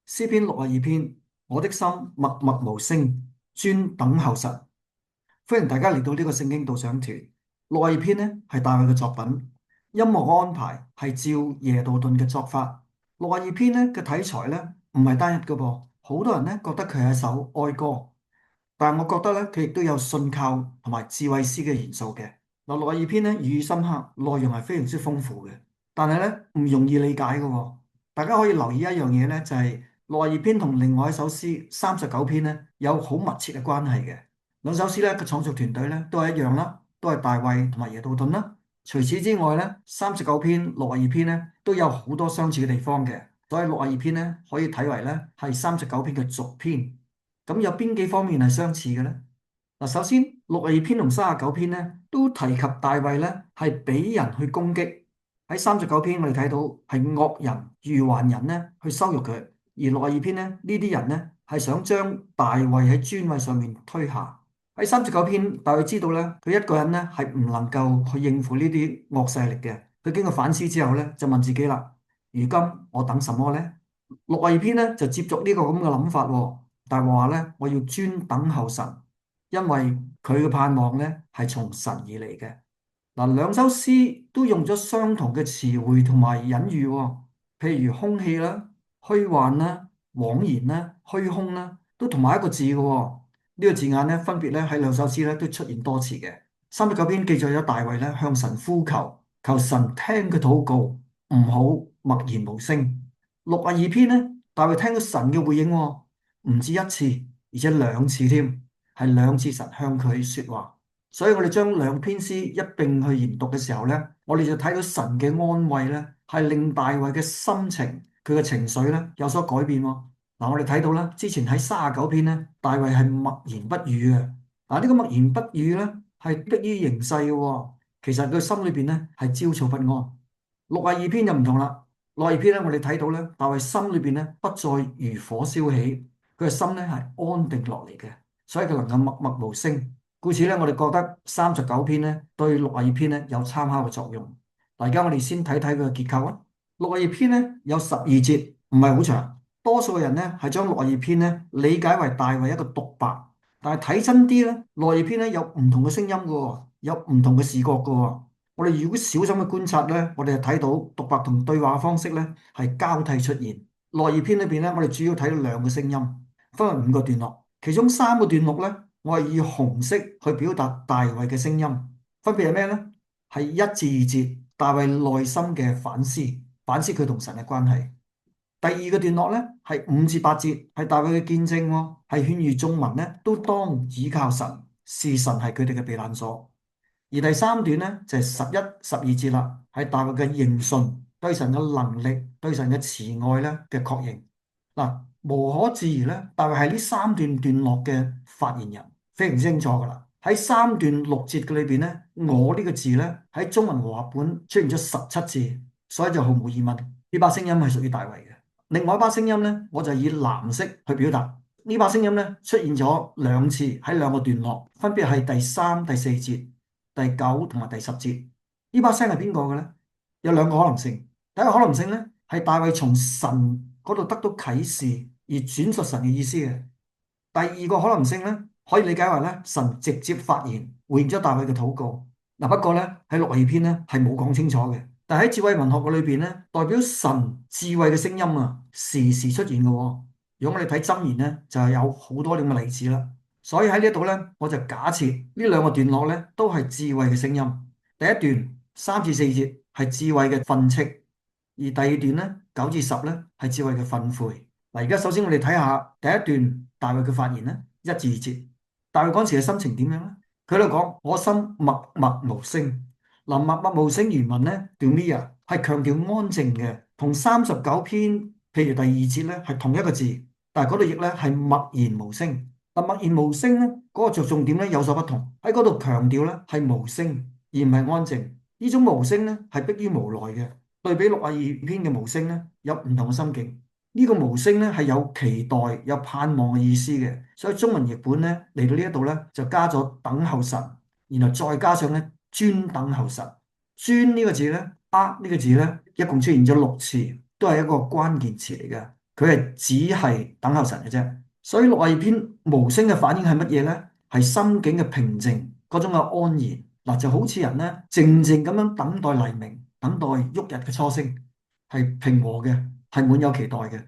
詩篇62篇，我的心默默無聲，專等候神。歡迎大家嚟到呢個聖經導賞團。62篇呢係大衛嘅作品，音樂安排係照耶杜頓嘅作法。62篇呢嘅題材呢唔係單一嘅噃，好多人呢覺得佢係一首哀歌，但係我覺得呢佢亦都有信靠同埋智慧詩嘅元素嘅。嗱，62篇呢語意深刻，內容係非常之豐富嘅，但係呢唔容易理解嘅喎。大家可以留意一樣嘢呢，就係62篇同另外一首詩39篇呢有好密切嘅關係嘅。兩首詩咧嘅創作團隊咧都係一樣啦，都係大衛同埋耶杜頓啦。除此之外咧，39篇、62篇咧都有好多相似嘅地方嘅，所以62篇咧可以睇為咧係39篇嘅續篇。咁有邊幾方面係相似嘅咧？嗱，首先62篇同39篇咧都提及大衛咧係俾人去攻擊。喺39篇我哋睇到係惡人、愚頑人咧去羞辱佢，而62篇咧呢啲人咧係想將大衛喺尊位上面推下。喺39篇，大衛知道咧，佢一個人咧係唔能夠去應付呢啲惡勢力嘅。佢經過反思之後咧，就問自己啦：如今我等什麼咧？62篇咧就接續呢個咁嘅諗法喎。大衛話咧：我要專等候神，因為佢嘅盼望咧係從神而嚟嘅。嗱，兩首詩都用咗相同嘅詞彙同埋隱喻喎，譬如空氣啦、虛幻啦、枉然啦、虛空啦，都同埋一個字嘅喎。呢個字眼咧，分別咧喺兩首詩咧都出現多次嘅。39篇記載咗大衛咧向神呼求，求神聽佢禱告，唔好默然無聲。62篇咧，大衛聽到神嘅回應喎，唔止一次，而且兩次添，係兩次神向佢說話。所以我哋將兩篇詩一併去研讀嘅時候咧，我哋就睇到神嘅安慰咧，係令大衛嘅心情、佢嘅情緒咧有所改變喎。嗱，我哋睇到啦，之前喺39篇咧，大衛係默然不語嘅。嗱，呢個默然不語咧，係迫於形勢嘅喎。其實佢心裏邊咧係焦躁不安。62篇就唔同啦。62篇咧，我哋睇到咧，大衛心裏邊咧不再如火燒起，佢嘅心咧係安定落嚟嘅，所以佢能夠默默無聲。故此咧，我哋覺得39篇咧對62篇咧有參考嘅作用。而家我哋先睇睇佢嘅結構啊。62篇咧有12節，唔係好長。多數人咧係將62篇咧理解為大衛一個獨白，但係睇真啲咧，62篇咧有唔同嘅聲音嘅喎，有唔同嘅視覺嘅喎。我哋如果小心嘅觀察咧，我哋就睇到獨白同對話方式咧係交替出現。62篇裏邊咧，我哋主要睇到兩個聲音，分為5個段落，其中3個段落咧，我係以紅色去表達大衛嘅聲音，分別係咩咧？係1至2節，大衛內心嘅反思，反思佢同神嘅關係。第二個段落咧係5至8節，係大衛嘅見證喎，係勸喻眾民咧都當倚靠神，視神係佢哋嘅避難所。而第三段咧就係11、12節啦，係大衛嘅認信，對神嘅能力、對神嘅慈愛咧嘅確認。嗱，無可置疑咧，大衛係呢3段落嘅發言人，非常清楚噶啦。喺3段6節嘅裏邊咧，我呢個字咧喺中文和合本出現咗17次，所以就毫無疑問呢把聲音係屬於大衛嘅。另外一把聲音咧，我就以藍色去表達。呢把聲音咧出現咗2次喺2個段落，分別係第3、第4節、第9同埋第10節。呢把聲係邊個嘅咧？有2個可能性。第一個可能性咧係大衛從神嗰度得到啟示而轉述神嘅意思嘅。第二個可能性咧可以理解為咧神直接發言回應咗大衛嘅禱告。嗱，不過咧喺62篇咧係冇講清楚嘅。但喺智慧文學嘅裏邊咧，代表神智慧嘅聲音啊，時時出現嘅喎。如果我哋睇箴言咧，就係有好多咁嘅例子啦。所以喺呢一度咧，我就假設呢2個段落咧都係智慧嘅聲音。第一段3至4節係智慧嘅訓斥，而第二段咧9至10咧係智慧嘅訓誨。嗱，而家首先我哋睇下第一段大衛嘅發言咧，1至2節。大衛嗰陣時嘅心情點樣咧？佢喺度講：我心默默無聲。嗱，默默無聲原文咧，Dumia 係強調安靜嘅，同39篇譬如第2節咧係同一個字，但係嗰度譯咧係默然無聲。嗱，默然無聲咧，嗰個着重點咧有所不同，喺嗰度強調咧係無聲而唔係安靜。呢種無聲咧係迫於無奈嘅，對比62篇嘅無聲咧有唔同嘅心境。呢個無聲咧係有期待、有盼望嘅意思嘅，所以中文譯本咧嚟到呢一度咧就加咗等候神，然後再加上咧專等候神。專呢個字咧，呢個字咧，一共出現咗6次，都係一個關鍵詞嚟嘅。佢係只係等候神嘅啫。所以六十二篇無聲嘅反應係乜嘢呢？係心境嘅平靜，嗰種嘅安然。嗱，就好似人呢靜靜咁樣等待黎明，等待旭日嘅初升，係平和嘅，係滿有期待嘅。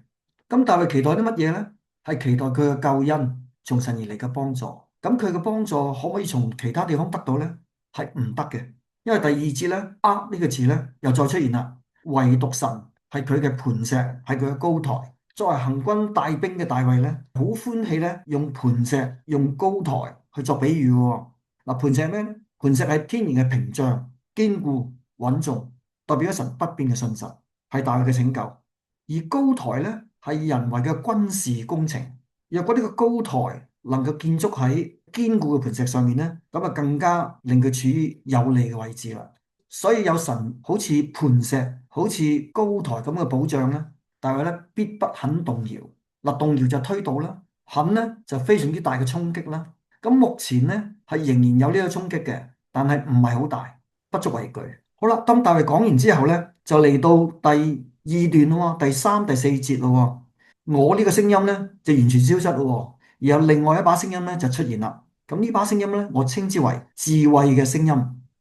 咁大衛期待啲乜嘢呢？係期待佢嘅救恩從神而嚟嘅幫助。咁佢嘅幫助可唔可以從其他地方得到呢？係唔得嘅，因為第二節咧，呢個字咧又再出現啦。唯獨神係佢嘅磐石，係佢嘅高台。作為行軍帶兵嘅大衛咧，好歡喜咧，用磐石、用高台去作比喻嘅。嗱，磐石係咩咧？磐石係天然嘅屏障，堅固穩重，代表咗神不變嘅信實，係大衛嘅拯救。而高台咧係人為嘅軍事工程。若果呢個高台能夠建築喺堅固嘅磐石上面咧，咁啊更加令佢處於有利嘅位置啦。所以有神好似磐石、好似高台咁嘅保障咧，但係咧必不肯動搖。嗱，動搖就推倒啦，肯咧就非常之大嘅衝擊啦。咁目前咧係仍然有呢個衝擊嘅，但係唔係好大，不足為懼。好啦，當大衛講完之後咧，就嚟到第二段咯，第三、第四節咯。我呢個聲音咧就完全消失咯，而有另外一把聲音咧就出現啦。咁呢把聲音咧，我稱之為智慧嘅聲音，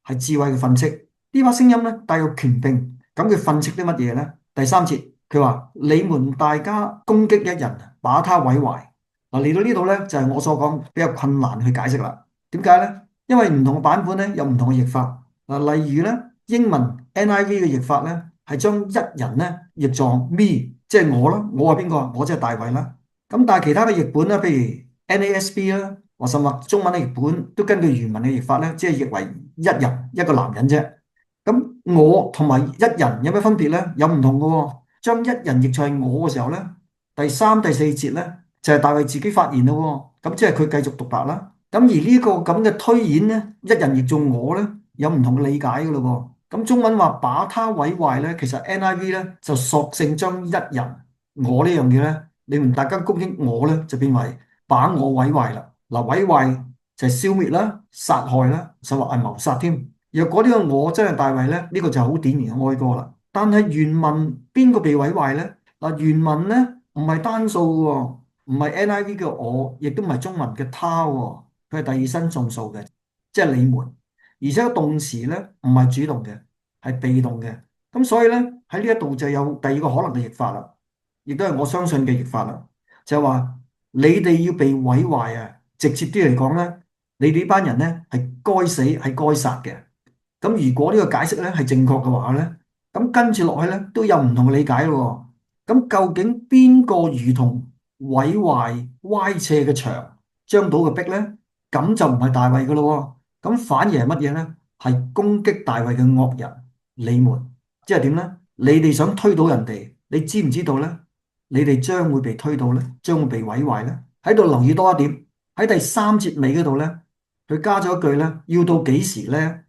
係智慧嘅訓斥。呢把聲音咧帶有權柄，咁佢訓斥啲乜嘢咧？第三節佢話：你們大家攻擊一人，把他毀壞。嗱，嚟到呢度咧就係我所講比較困難去解釋啦。點解咧？因為唔同嘅版本咧有唔同嘅譯法。嗱，例如咧英文 NIV 嘅譯法咧係將一人咧譯作 me。即係我啦，我係邊個？我即係大衛啦。咁但係其他嘅譯本咧，譬如 NASB 啦，或甚或中文嘅譯本都根據原文嘅譯法咧，即係譯為一人，一個男人啫。咁我同埋一人有咩分別咧？有唔同嘅喎。將一人譯作係我嘅時候咧，第三、第四節咧就係大衛自己發言咯喎。咁即係佢繼續獨白啦。咁而呢個咁嘅推演咧，一人譯做我咧，有唔同嘅理解嘅咯喎。咁中文話把他毀壞咧，其實 NIV 咧就索性將一人我呢樣嘢咧，你們大家攻擊我咧，就變為把我毀壞啦。嗱，毀壞就係消滅啦、殺害啦，甚或係謀殺添。若果呢個我真係大衛咧，呢個就好典型嘅哀歌啦。但係原文邊個被毀壞咧？嗱，原文咧唔係單數喎，唔係 NIV 嘅我，亦都唔係中文嘅他喎，佢係第二身眾數嘅，即係你們。而且個動詞咧唔係主動嘅，係被動嘅。咁所以咧喺呢一度就有第二個可能嘅譯法啦，亦都係我相信嘅譯法啦，就係話你哋要被毀壞啊！直接啲嚟講咧，你哋呢班人咧係該死係該殺嘅。咁如果呢個解釋咧係正確嘅話咧，咁跟住落去咧都有唔同嘅理解咯。咁究竟邊個如同毀壞歪斜嘅牆，將倒嘅壁咧？咁就唔係大衛嘅咯。咁反而係乜嘢咧？係攻擊大衛嘅惡人，你們即係點咧？你哋想推倒人哋，你知唔知道咧？你哋將會被推倒咧，將會被毀壞咧。喺度留意多一點，喺第三節尾嗰度咧，佢加咗一句咧，要到幾時咧？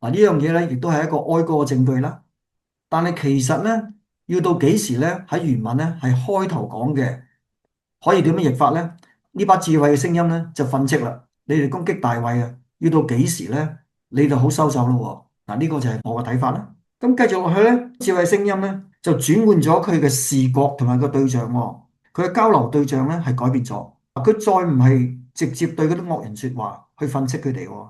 嗱，呢樣嘢咧，亦都係一個哀歌嘅證據啦。但係其實咧，要到幾時咧？喺原文咧係開頭講嘅，可以點樣譯法咧？呢把智慧嘅聲音咧就訓斥啦。你哋攻擊大衛啊，要到幾時咧？你就好收手咯喎。嗱，呢個就係我嘅睇法啦。咁繼續落去咧，智慧聲音咧就轉換咗佢嘅視覺同埋個對象喎。佢嘅交流對象咧係改變咗。佢再唔係直接對嗰啲惡人説話去訓斥佢哋喎。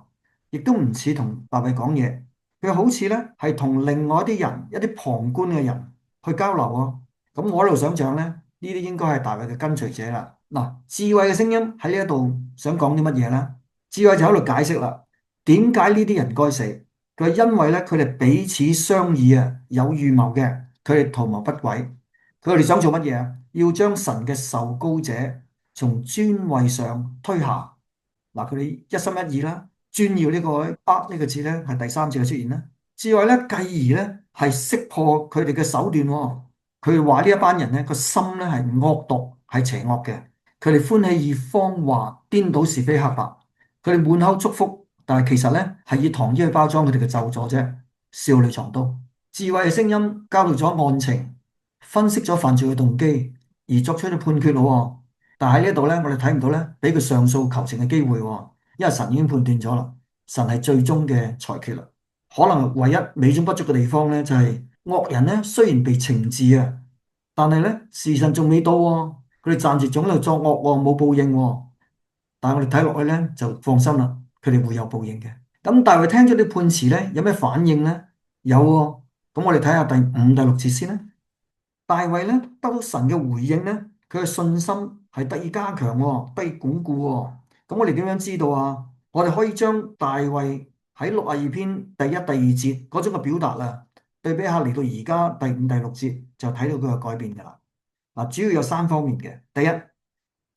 亦都唔似同大衛講嘢，佢好似咧係同另外一啲人、一啲旁觀嘅人去交流喎。咁我喺度想象咧，呢啲應該係大衛嘅跟隨者啦。嗱，智慧嘅聲音喺呢一度想講啲乜嘢咧？智慧就喺度解釋啦，點解呢啲人該死？佢係因為咧，佢哋彼此商議啊，有預謀嘅，佢哋圖謀不軌，佢哋想做乜嘢啊？要將神嘅受膏者從尊位上推下。嗱，佢哋一心一意啦。專要呢個呢個字咧，係第三次嘅出現啦。智慧咧，繼而咧係識破佢哋嘅手段喎。佢哋話呢一班人咧個心咧係惡毒，係邪惡嘅。佢哋歡喜以謊話顛倒是非黑白。佢哋滿口祝福，但係其實咧係以糖衣去包裝佢哋嘅咒詛啫。笑裏藏刀。智慧嘅聲音交流咗案情，分析咗犯罪嘅動機，而作出咗判決咯。但係喺呢度咧，我哋睇唔到咧俾佢上訴求情嘅機會喎。因為神已經判斷咗啦，神係最終嘅裁決啦。可能唯一美中不足嘅地方咧，就係惡人咧雖然被懲治啊，但係咧時辰仲未到喎，佢哋暫時仲喺度作惡喎，冇報應喎。但係我哋睇落去咧就放心啦，佢哋會有報應嘅。咁大衛聽咗啲判詞咧，有咩反應咧？有喎。咁我哋睇下第五、第六節先啦。大衛咧得到神嘅回應咧，佢嘅信心係得以加強喎，得以鞏固喎。咁我哋點樣知道啊？我哋可以將大衛喺62篇第一、第二節嗰種嘅表達啊，對比下嚟到而家第五、第六節，就睇到佢嘅改變㗎啦。嗱，主要有三方面嘅。第一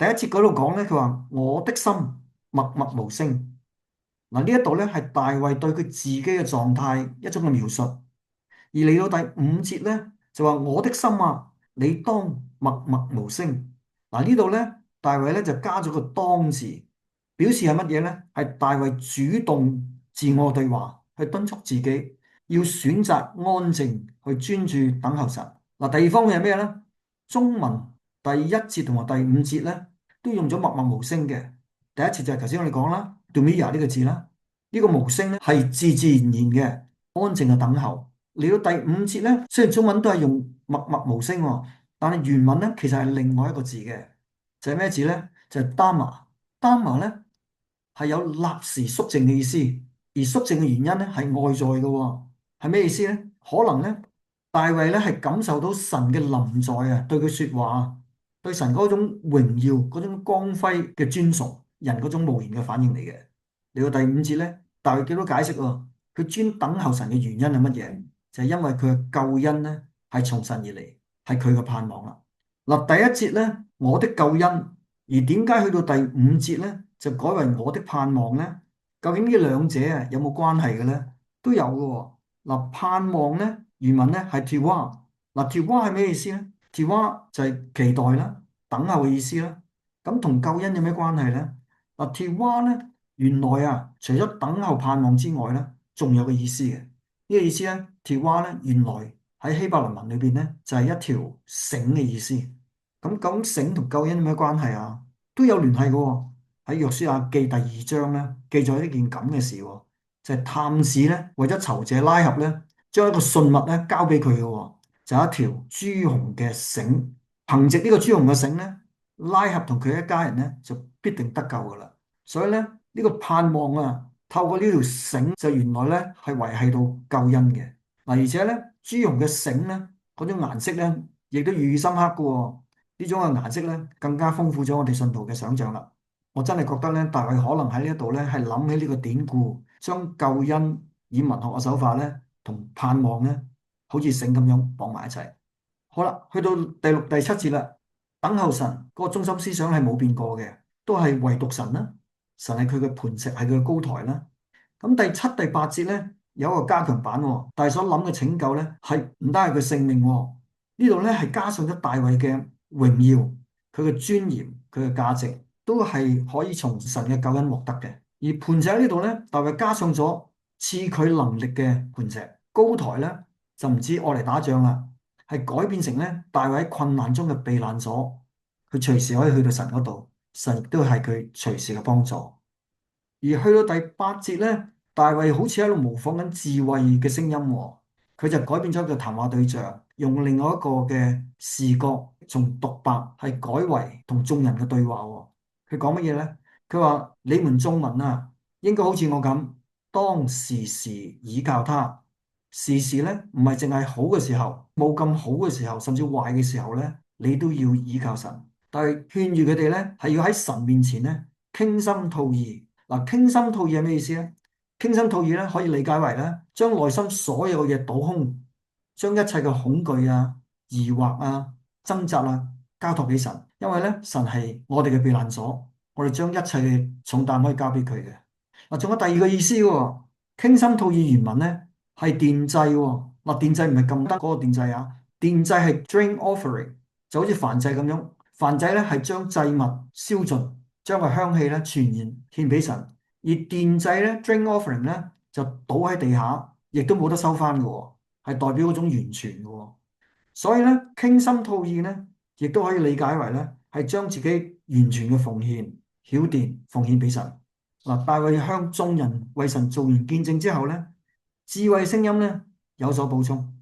節嗰度講咧，佢話我的心默默無聲。嗱，呢一度咧係大衛對佢自己嘅狀態一種嘅描述。而嚟到第五節咧，就話我的心啊，你當默默無聲。嗱，呢度咧，大衛咧就加咗個當字，表示係乜嘢咧？係大衛主動自我對話，去敦促自己要選擇安靜，去專注等候神。嗱，第二方面係咩咧？中文第一節同埋第五節咧，都用咗默默無聲嘅。第一節就係頭先我哋講啦，Domia 呢個字啦，呢個無聲咧係自自然然嘅安靜嘅等候。嚟到第五節咧，雖然中文都係用默默無聲喎，但係原文咧其實係另外一個字嘅，就係咩字咧？就係 Dama。Dama 咧係有立時肅靜嘅意思，而肅靜嘅原因咧係外在嘅喎，係咩意思咧？可能咧大衛咧係感受到神嘅臨在啊，對佢説話，對神嗰種榮耀、嗰種光輝嘅尊崇，人嗰種無言嘅反應嚟嘅。嚟到第五節咧，大衛幾多解釋喎？佢專等候神嘅原因係乜嘢？就係因為佢嘅救恩咧係從神而嚟，係佢嘅盼望啦。嗱，第一節咧，我的救恩，而點解去到第五節咧就改為我的盼望咧？究竟呢兩者啊有冇關係嘅咧？都有嘅喎。嗱，盼望咧原文咧係 Tiva。嗱，Tiva係咩意思咧？Tiva就係期待啦、等候嘅意思啦。咁同救恩有咩關係咧？嗱，Tiva咧原來啊除咗等候盼望之外咧，仲有個意思嘅。呢個意思咧，條蛙咧，原來喺希伯來文裏邊咧，就係一條繩嘅意思。咁究竟繩同救恩有咩關係啊？都有聯繫嘅喎。喺約書亞記第二章咧，記載一件咁嘅事喎，就係探子咧為咗酬謝拉合咧，將一個信物咧交俾佢嘅喎，就係一條朱紅嘅繩。憑藉呢個朱紅嘅繩咧，拉合同佢一家人咧就必定得救㗎啦。所以咧，呢個盼望啊〜透過呢條繩就原來咧係維繫到救恩嘅。嗱，而且咧朱紅嘅繩咧嗰種顏色咧亦都寓意深刻嘅喎。呢種嘅顏色咧更加豐富咗我哋信徒嘅想像啦。我真係覺得咧，大衛可能喺呢一度咧係諗起呢個典故，將救恩以文學嘅手法咧同盼望咧好似繩咁樣綁埋一齊。好啦，去到第六、第七節啦，等候神嗰個中心思想係冇變過嘅，都係唯獨神啦。神係佢嘅磐石，係佢嘅高台啦。咁第七、第八節咧有一個加強版喎，但係所諗嘅拯救咧係唔單係佢性命喎，呢度咧係加上咗大衛嘅榮耀、佢嘅尊嚴、佢嘅價值，都係可以從神嘅救恩獲得嘅。而磐石喺呢度咧，大衛加上咗賜佢能力嘅磐石，高台咧就唔止愛嚟打仗啦，係改變成咧大衛喺困難中嘅避難所，佢隨時可以去到神嗰度，神亦都係佢隨時嘅幫助。而去到第八節咧，大衛好似喺度模仿緊智慧嘅聲音喎，佢就改變咗個談話對象，用另外一個嘅視覺，從獨白係改為同眾人嘅對話喎。佢講乜嘢咧？佢話：你們眾民啊，應該好似我咁，當時時倚靠他。時時咧唔係淨係好嘅時候，冇咁好嘅時候，甚至壞嘅時候咧，你都要倚靠神。但係勸喻佢哋咧，係要喺神面前咧傾心吐意。嗱，傾心吐意係咩意思咧？傾心吐意咧，可以理解為咧，將內心所有嘅嘢倒空，將一切嘅恐懼啊、疑惑啊、掙扎啊，交託俾神。因為咧，神係我哋嘅避難所，我哋將一切嘅重擔可以交俾佢嘅。嗱，仲有第二個意思喎，傾心吐意原文咧係奠祭喎。嗱，奠祭唔係咁得嗰個奠祭啊，奠祭係 drink offering，就好似燔祭咁樣。燔祭咧係將祭物燒盡。將個香氣咧全然獻俾神，而奠祭咧 drink offering 咧就倒喺地下，亦都冇得收翻嘅喎，係代表嗰種完全嘅喎。所以咧傾心吐意咧，亦都可以理解為咧係將自己完全嘅奉獻曉奠奉獻俾神。嗱，大衛向眾人為神做完見證之後咧，智慧聲音咧有所補充。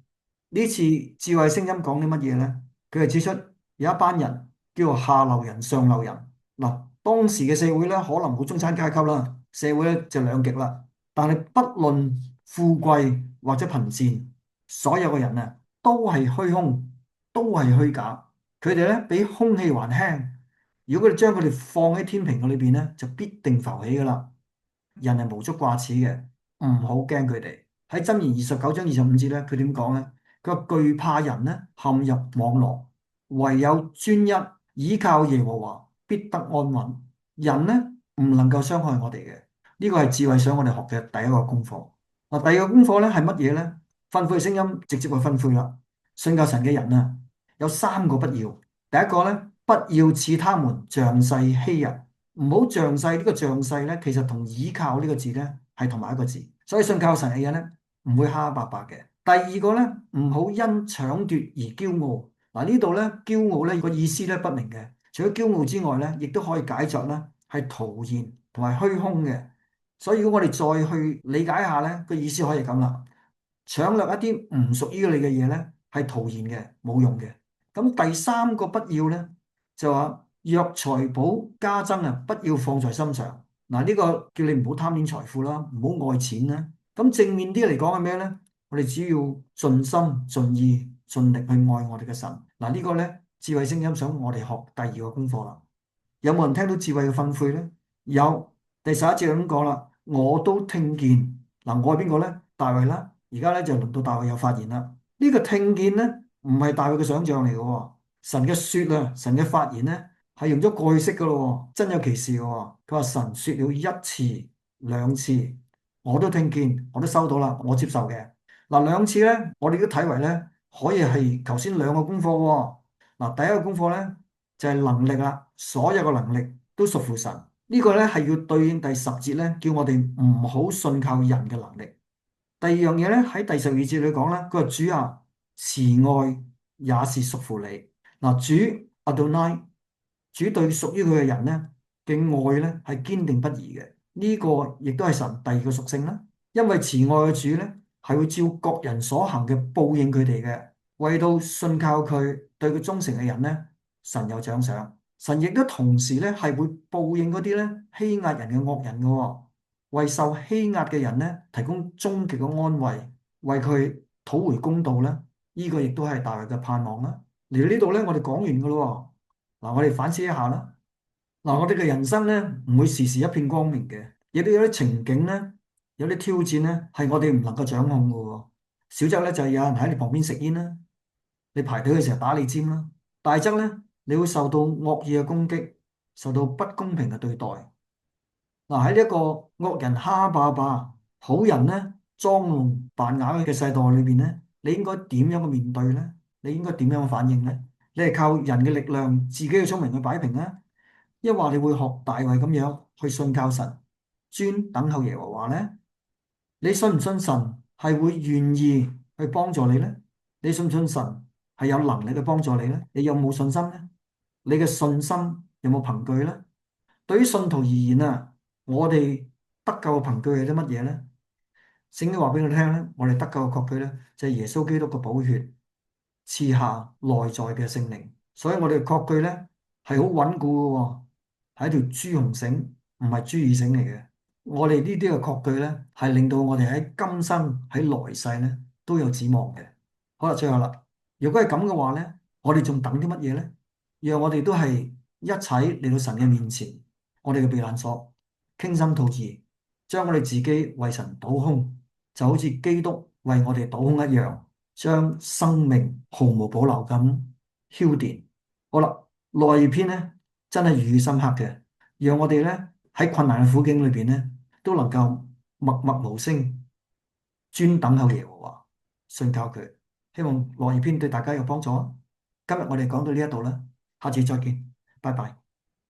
呢次智慧聲音講啲乜嘢咧？佢係指出有一班人叫做下流人、上流人。嗱，當時嘅社會咧，可能冇中產階級啦，社會咧就兩極啦。但係不論富貴或者貧賤，所有嘅人啊，都係虛空，都係虛假。佢哋咧比空氣還輕。如果佢哋將佢哋放喺天平嘅裏邊咧，就必定浮起噶啦。人係無足掛齒嘅，唔好驚佢哋。喺箴言29章25節咧，佢點講咧？佢話懼怕人咧陷入網羅，唯有專一倚靠耶和華，必得安穩。人咧唔能夠傷害我哋嘅，呢個係智慧想我哋學嘅第一個功課。嗱，第二個功課咧係乜嘢咧？訓誨嘅聲音直接去訓誨啦。信靠神嘅人啊，有三個不要。第一個咧，不要似他們仗勢欺人。唔好仗勢，呢個仗勢咧，其實同倚靠呢個字咧係同埋一個字，所以信靠神嘅人咧唔會黑黑白白嘅。第二個咧，唔好因搶奪而驕傲。嗱，呢度咧驕傲咧個意思咧不明嘅，除咗驕傲之外咧，亦都可以解作咧係徒然同埋虛空嘅。所以如果我哋再去理解下咧，個意思可以咁啦，搶掠一啲唔屬於你嘅嘢咧係徒然嘅，冇用嘅。咁第三個不要咧就話。若財寶加增啊，不要放在心上。嗱，呢個叫你唔好貪戀財富啦，唔好愛錢啦。咁正面啲嚟講係咩咧？我哋只要盡心盡意盡力去愛我哋嘅神。嗱，呢個咧智慧聲音想我哋學第二個功課啦。有冇人聽到智慧嘅訓誨咧？有，第11節咁講啦，我都聽見。嗱，我係邊個咧？大衛啦。而家咧就輪到大衛有發言啦。呢個聽見咧唔係大衛嘅想象嚟嘅喎，神嘅說啊，神嘅發言咧。係用咗過去式噶咯，真有其事嘅喎。佢話神說了一次、兩次，我都聽見，我都收到啦，我接受嘅。嗱，兩次咧，我哋都睇為咧，可以係頭先兩個功課喎。嗱，第一個功課咧就係能力啦，所有嘅能力都屬乎神。呢個咧係要對應第10節咧，叫我哋唔好信靠人嘅能力。第二樣嘢咧喺第12節裏講啦，佢話主啊，慈愛也是屬乎你。嗱，主 Adonai。主對屬於佢嘅人咧嘅愛咧係堅定不移嘅，呢個亦都係神第二個屬性啦。因為慈愛嘅主咧係會照各人所行嘅報應佢哋嘅，為到信靠佢對佢忠誠嘅人咧，神有獎賞。神亦都同時咧係會報應嗰啲咧欺壓人嘅惡人嘅喎，為受欺壓嘅人咧提供終極嘅安慰，為佢討回公道咧，呢個亦都係大衛嘅盼望啦。嚟到呢度咧，我哋講完噶咯。嗱，我哋反思一下啦。嗱，我哋嘅人生咧，唔會時時一片光明嘅，亦都有啲情景咧，有啲挑戰咧，係我哋唔能夠掌控嘅喎。小則咧就係有人喺你旁邊食煙啦，你排隊嘅時候打你尖啦；大則咧，你會受到惡意嘅攻擊，受到不公平嘅對待。嗱，喺呢一個惡人蝦霸霸，好人咧裝聾扮啞嘅世代裏邊咧，你應該點樣去面對咧？你應該點樣反應咧？你係靠人嘅力量、自己嘅聰明去擺平啊？抑或你會學大衛咁樣去信靠神，專等候耶和華咧？你信唔信神係會願意去幫助你咧？你信唔信神係有能力去幫助你咧？你有冇信心咧？你嘅信心有冇憑據咧？對於信徒而言啊，我哋得救嘅憑據係啲乜嘢咧？聖經話俾我哋聽咧，我哋得救嘅確據咧，就係耶穌基督嘅寶血賜下內在嘅聖靈，所以我哋嘅確據咧係好穩固嘅喎，係一條朱紅繩，唔係朱耳繩嚟嘅。我哋呢啲嘅確據咧，係令到我哋喺今生喺來世咧都有指望嘅。好啦，最後啦，如果係咁嘅話咧，我哋仲等啲乜嘢咧？讓我哋都係一齊嚟到神嘅面前，我哋嘅避難所，傾心吐意，將我哋自己為神倒空，就好似基督為我哋倒空一樣，將生命毫無保留咁澆奠。好啦，內二篇咧真係寓意深刻嘅，讓我哋咧喺困難嘅苦境裏邊咧都能夠默默無聲，專等候耶和華，信靠佢。希望內二篇對大家有幫助啊！今日我哋講到呢一度啦，下次再見，拜拜。